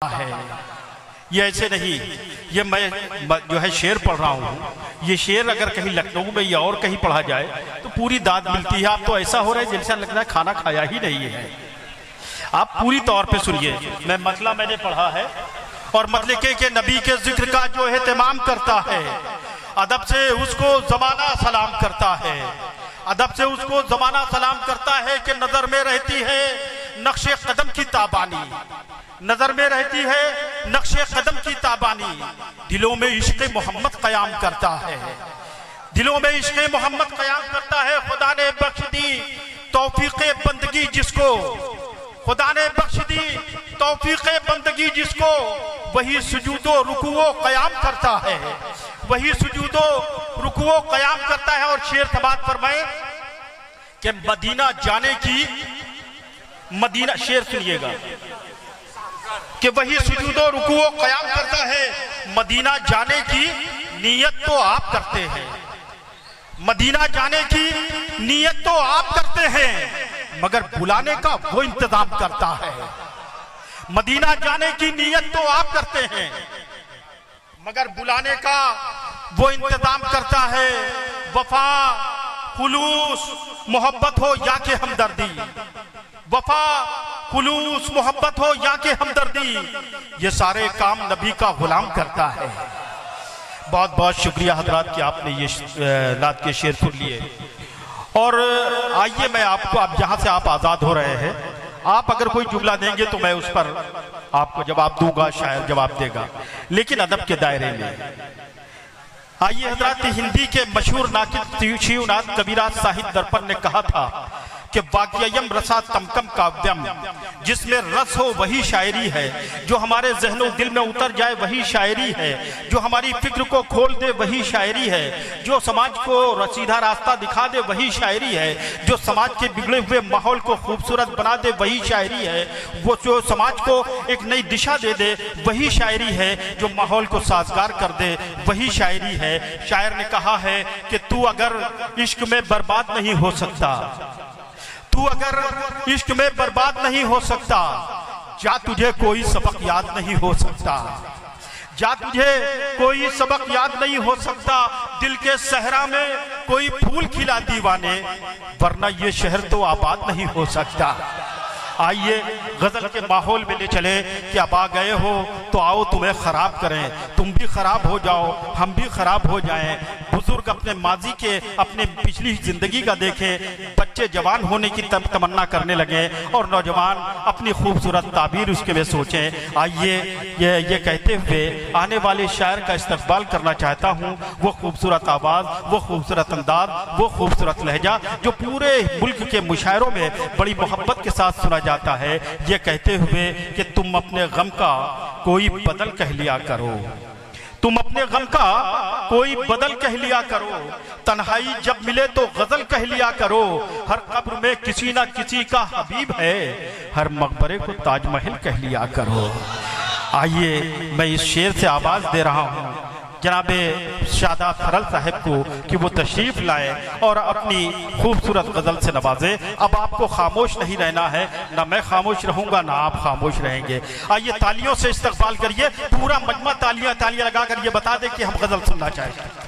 है। ये ऐसे नहीं, ये मैं जो है शेर पढ़ रहा हूँ, ये शेर अगर कहीं लखनऊ में या और कहीं पढ़ा जाए तो पूरी दाद मिलती है। आप तो ऐसा हो रहा है जैसा लग रहा है खाना खाया ही नहीं है। आप पूरी तौर पे सुनिए, मैंने पढ़ा है और मतलब के नबी के जिक्र का जो एहतमाम करता है, अदब से उसको जमाना सलाम करता है, अदब से उसको जमाना सलाम करता है कि नजर में रहती है नक्शे कदम की ताबानी, नजर में रहती है नक्शे कदम की ताबानी, दिलों में इश्क़ मोहम्मद कयाम करता है, दिलों में इश्क़ मोहम्मद कयाम करता है। खुदा ने बख्श दी तौफीक़े बंदगी जिसको, खुदा ने बख्श दी तौफीक़े बंदगी जिसको, वही सुजूदो रुकुओ कयाम करता है, वही सुजूदो रुकुओ कयाम करता है। और शेर समात फरमाए कि मदीना जाने की, मदीना, शेर सुनिएगा, कि वही सुजूदो रुकुओ कयाम करता है, मदीना जाने की नीयत तो आप करते हैं, मदीना जाने की नीयत तो आप करते हैं, मगर बुलाने का वो इंतजाम करता है। मदीना जाने की नीयत तो आप करते हैं, मगर बुलाने का वो इंतजाम करता है। वफा खुलूस मोहब्बत हो या के हमदर्दी, वफा खुलूस मोहब्बत हो या के हमदर्दी, ये सारे काम नबी का गुलाम करता है। बहुत बहुत शुक्रिया हजरात कि आपने ये नात के शेर सुन लिए। और आइए मैं आपको, अब जहां से आप आजाद हो रहे हैं, आप अगर कोई जुमला देंगे तो मैं उस पर आपको जवाब दूंगा, शायद जवाब देगा, लेकिन अदब के दायरे में। आइए हजरात, हिंदी के मशहूर नाकिद शिवनाथ कबीराज साहित्य दर्पण ने कहा था कि वाक्ययम रसा तमकम काव्यम, जिसमें रस हो वही शायरी है, जो हमारे जहनो दिल में उतर जाए वही शायरी है, जो हमारी फिक्र को खोल दे वही शायरी है, जो समाज को सीधा रास्ता दिखा दे वही शायरी है, जो समाज के बिगड़े हुए माहौल को खूबसूरत बना दे वही शायरी है, वो जो समाज को एक नई दिशा दे दे वही शायरी है, जो माहौल को साजगार कर दे वही शायरी है। शायर ने कहा है कि तू अगर इश्क में बर्बाद नहीं हो सकता, तू अगर इश्क में बर्बाद नहीं हो सकता, जा तुझे कोई सबक याद नहीं हो सकता, जा तुझे कोई सबक याद नहीं हो सकता, दिल के सहरा में कोई फूल खिला दीवाने, वरना ये शहर तो आबाद नहीं हो सकता। आइए गजल के माहौल में ले चले कि अब आ गए हो तो आओ तुम्हें खराब करें, तुम भी खराब हो जाओ, हम भी खराब हो जाएं। बुजुर्ग अपने माजी के, अपने पिछली जिंदगी का देखें, बच्चे जवान होने की तमन्ना करने लगे और नौजवान अपनी खूबसूरत ताबीर उसके में सोचें। आइए ये कहते हुए आने वाले शायर का इस्तकबाल करना चाहता हूँ, वो खूबसूरत आवाज़, वो खूबसूरत अंदाज, वो खूबसूरत लहजा जो पूरे मुल्क के मुशायरों में बड़ी मोहब्बत के साथ सुना जाता है, ये कहते हुए कि तुम अपने गम का कोई बदल कह लिया करो, तुम अपने गम का कोई बदल कह लिया करो, तन्हाई जब मिले तो गजल कह लिया करो, हर कब्र में किसी ना किसी का हबीब है, हर मकबरे को ताजमहल कह लिया करो। आइए मैं इस शेर से आवाज दे रहा हूँ जनाबे शादाब फरल साहब को कि वो तशरीफ लाए और अपनी खूबसूरत गजल से नवाजे। अब आपको खामोश नहीं रहना है, ना मैं खामोश रहूंगा ना आप खामोश रहेंगे। आइए तालियों से इस्तकबाल करिए, पूरा मजमा तालियां तालियां लगाकर ये बता दे कि हम गजल सुनना चाहेंगे।